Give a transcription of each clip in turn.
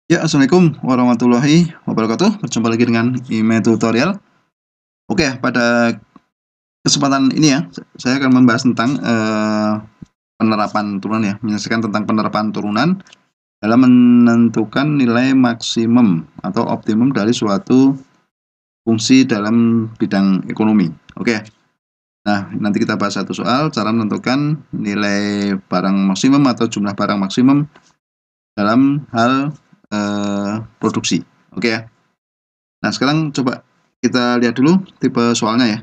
Ya, assalamualaikum warahmatullahi wabarakatuh. Berjumpa lagi dengan Ime Tutorial. Oke, pada kesempatan ini ya, saya akan membahas tentang penerapan turunan ya, menyelesaikan tentang penerapan turunan dalam menentukan nilai maksimum atau optimum dari suatu fungsi dalam bidang ekonomi. Oke, nah nanti kita bahas satu soal, cara menentukan nilai barang maksimum atau jumlah barang maksimum dalam hal produksi. Oke ya. Nah, sekarang coba kita lihat dulu tipe soalnya ya.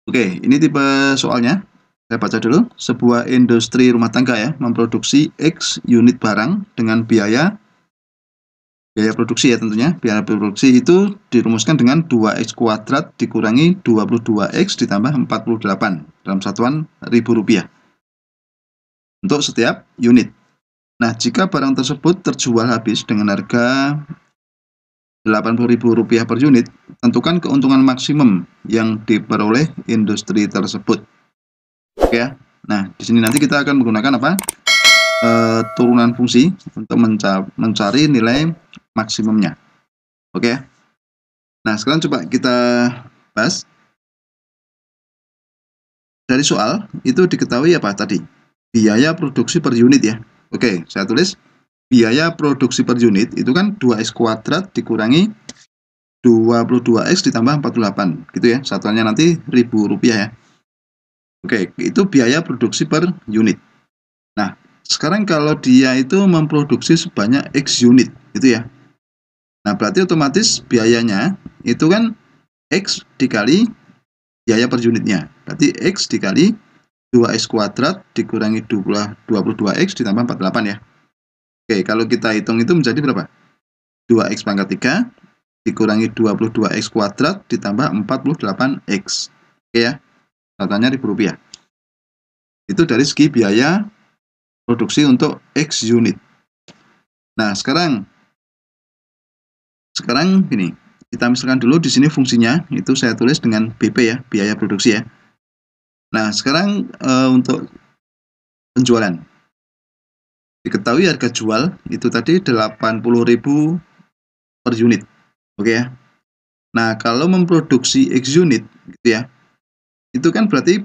Oke, ini tipe soalnya. Saya baca dulu. Sebuah industri rumah tangga ya, memproduksi X unit barang dengan biaya produksi ya tentunya. Biaya produksi itu dirumuskan dengan 2X kuadrat dikurangi 22X ditambah 48 dalam satuan Rp1.000 untuk setiap unit. Nah, jika barang tersebut terjual habis dengan harga Rp80.000 per unit, tentukan keuntungan maksimum yang diperoleh industri tersebut. Oke ya. Nah, di sini nanti kita akan menggunakan apa? Turunan fungsi untuk mencari nilai maksimumnya. Oke. Nah, sekarang coba kita bahas. Dari soal itu diketahui apa tadi? Biaya produksi per unit ya. Oke, saya tulis biaya produksi per unit itu kan 2x kuadrat dikurangi 22x ditambah 48 gitu ya. Satuannya nanti Rp1.000 ya. Oke, itu biaya produksi per unit. Nah, sekarang kalau dia itu memproduksi sebanyak X unit gitu ya. Nah, berarti otomatis biayanya itu kan X dikali biaya per unitnya. Berarti X dikali 2X kuadrat dikurangi 22X ditambah 48 ya. Oke, kalau kita hitung itu menjadi berapa? 2X pangkat 3 dikurangi 22X kuadrat ditambah 48X. Oke ya, katanya Rp1.000. Itu dari segi biaya produksi untuk X unit. Nah, sekarang gini, kita misalkan dulu di sini fungsinya itu saya tulis dengan BP ya, biaya produksi ya. Nah, sekarang untuk penjualan. Diketahui harga jual itu tadi 80.000 per unit. Oke ya. Nah, kalau memproduksi X unit gitu ya. Itu kan berarti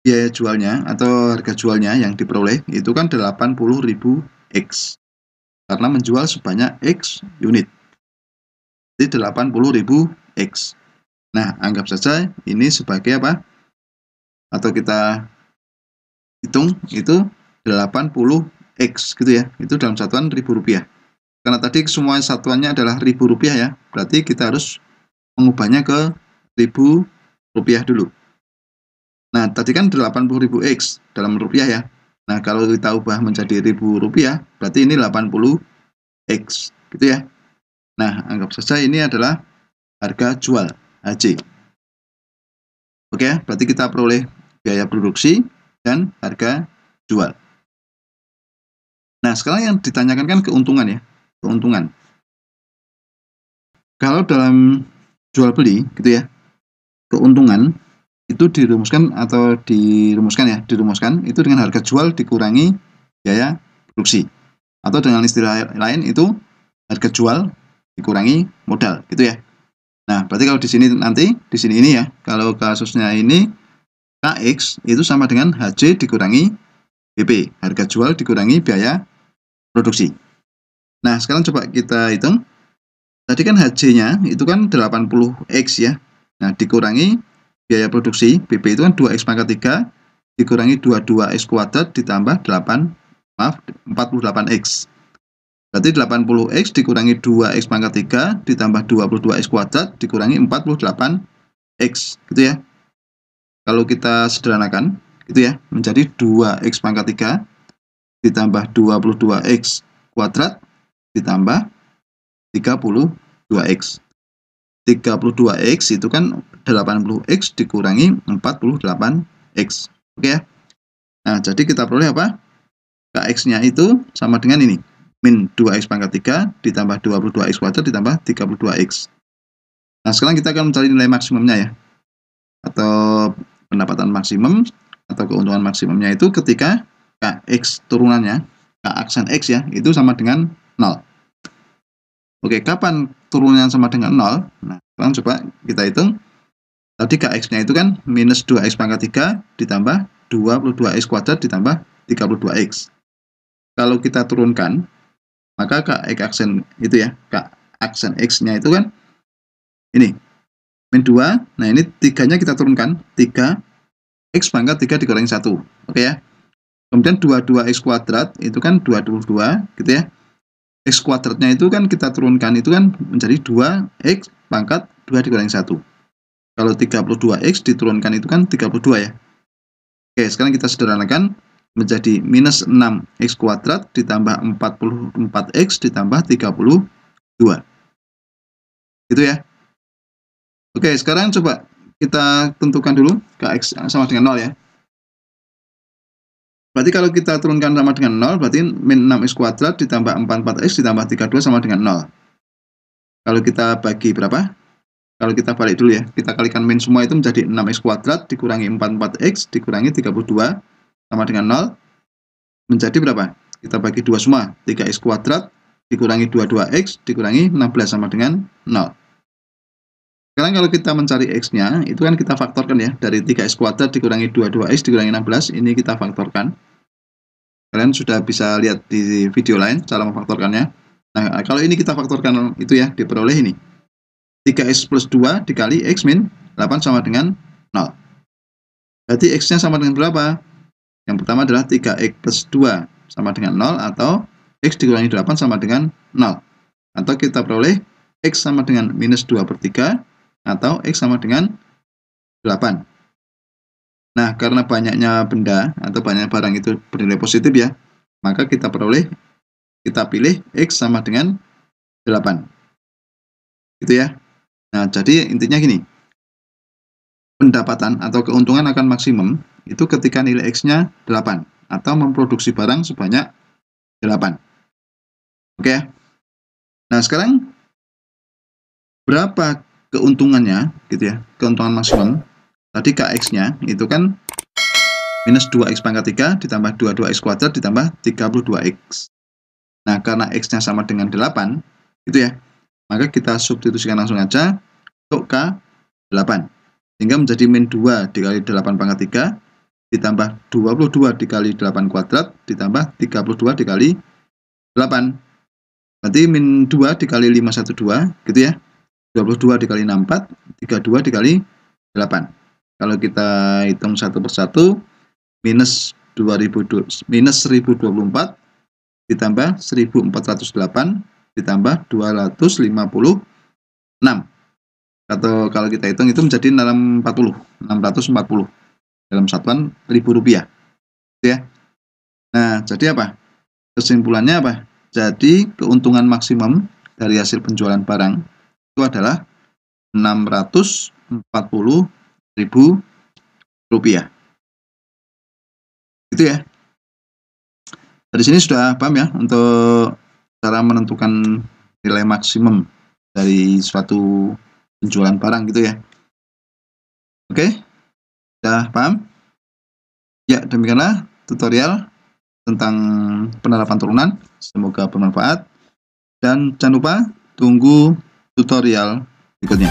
biaya jualnya atau harga jualnya yang diperoleh itu kan 80.000 X. Karena menjual sebanyak X unit. Jadi 80.000 X. Nah, anggap saja ini sebagai apa? Atau kita hitung itu 80X gitu ya. Itu dalam satuan Rp1.000. Karena tadi semua satuannya adalah Rp1.000 ya. Berarti kita harus mengubahnya ke Rp1.000 dulu. Nah, tadi kan 80.000X dalam rupiah ya. Nah, kalau kita ubah menjadi Rp1.000, berarti ini 80X gitu ya. Nah, anggap saja ini adalah harga jual HJ. Oke, berarti kita peroleh biaya produksi dan harga jual. Nah, sekarang yang ditanyakan kan keuntungan ya. Keuntungan. Kalau dalam jual beli gitu ya, keuntungan itu dirumuskan itu dengan harga jual dikurangi biaya produksi. Atau dengan istilah lain itu harga jual dikurangi modal gitu ya. Nah, berarti kalau di sini ini ya, kalau kasusnya ini KX itu sama dengan HJ dikurangi BP, harga jual dikurangi biaya produksi. Nah, sekarang coba kita hitung. Tadi kan HJ-nya itu kan 80X ya. Nah, dikurangi biaya produksi, BP itu kan 2X pangkat 3 dikurangi 22X kuadrat ditambah 48X. Berarti 80X dikurangi 2X pangkat 3 ditambah 22X kuadrat dikurangi 48X gitu ya. Kalau kita sederhanakan gitu ya, menjadi 2X pangkat 3 ditambah 22X kuadrat ditambah 32X. 32X itu kan 80X dikurangi 48X. Oke ya. Nah, jadi kita peroleh apa? KX-nya itu sama dengan ini. Min 2X pangkat 3 ditambah 22X kuadrat ditambah 32X. Nah, sekarang kita akan mencari nilai maksimumnya ya. Atau pendapatan maksimum atau keuntungan maksimumnya itu ketika KX turunannya K aksen X ya, itu sama dengan 0. Oke, kapan turunnya sama dengan 0? Nah, sekarang coba kita hitung. Tadi Kx-nya itu kan minus 2x pangkat 3 ditambah 22x kuadrat ditambah 32x. Kalau kita turunkan, maka Kx aksen itu ya, K aksen X-nya itu kan ini, min 2. Nah, ini 3-nya kita turunkan, 3x pangkat 3 dikurangi 1. Oke ya. Kemudian 22x kuadrat itu kan 22 gitu ya. X kuadratnya itu kan kita turunkan itu kan menjadi 2x pangkat 2 dikurangi 1. Kalau 32x diturunkan itu kan 32 ya. Oke, sekarang kita sederhanakan menjadi minus 6x kuadrat ditambah 44x ditambah 32. Gitu ya. Oke, sekarang coba kita tentukan dulu Kx sama dengan 0 ya. Berarti kalau kita turunkan sama dengan 0, berarti min 6x kuadrat ditambah 44x ditambah 32 sama dengan 0. Kalau kita bagi berapa? Kalau kita balik dulu ya, kita kalikan min semua itu menjadi 6x kuadrat dikurangi 44x dikurangi 32 sama dengan 0. Menjadi berapa? Kita bagi 2 semua, 3x kuadrat dikurangi 22x dikurangi 16 sama dengan 0. Sekarang kalau kita mencari x-nya, itu kan kita faktorkan ya, dari 3x kuadrat dikurangi 22x dikurangi 16, ini kita faktorkan. Kalian sudah bisa lihat di video lain cara memfaktorkannya. Nah, kalau ini kita faktorkan itu ya, diperoleh ini. 3x plus 2 dikali x min 8 sama dengan 0. Berarti x-nya sama dengan berapa? Yang pertama adalah 3x plus 2 sama dengan 0, atau x dikurangi 8 sama dengan 0. Atau kita peroleh x sama dengan minus 2 per 3, atau x sama dengan 8. Nah, karena banyaknya benda atau banyak barang itu bernilai positif ya, maka kita pilih x sama dengan 8. Gitu ya. Nah, jadi intinya gini, pendapatan atau keuntungan akan maksimum itu ketika nilai X-nya 8 atau memproduksi barang sebanyak 8. Oke ya. Nah, sekarang berapa keuntungannya gitu ya, keuntungan maksimum. Tadi Kx-nya itu kan minus 2x pangkat 3 ditambah 22x kuadrat ditambah 32x. Nah, karena X-nya sama dengan 8 gitu ya, maka kita substitusikan langsung aja untuk K8. Sehingga menjadi min 2 dikali 8 pangkat 3 ditambah 22 dikali 8 kuadrat ditambah 32 dikali 8. Berarti min 2 dikali 512 gitu ya. 22 dikali 64, 32 dikali 8. Kalau kita hitung satu persatu, minus 1024 ditambah 1408 ditambah 256. Atau kalau kita hitung itu menjadi 640 dalam satuan Rp1.000 ya. Nah, jadi apa? Kesimpulannya apa? Jadi keuntungan maksimum dari hasil penjualan barang itu adalah Rp640.000. Itu ya. Dari sini sudah paham ya untuk cara menentukan nilai maksimum dari suatu penjualan barang gitu ya. Oke, sudah paham? Ya, demikianlah tutorial tentang penerapan turunan. Semoga bermanfaat. Dan jangan lupa tunggu tutorial berikutnya.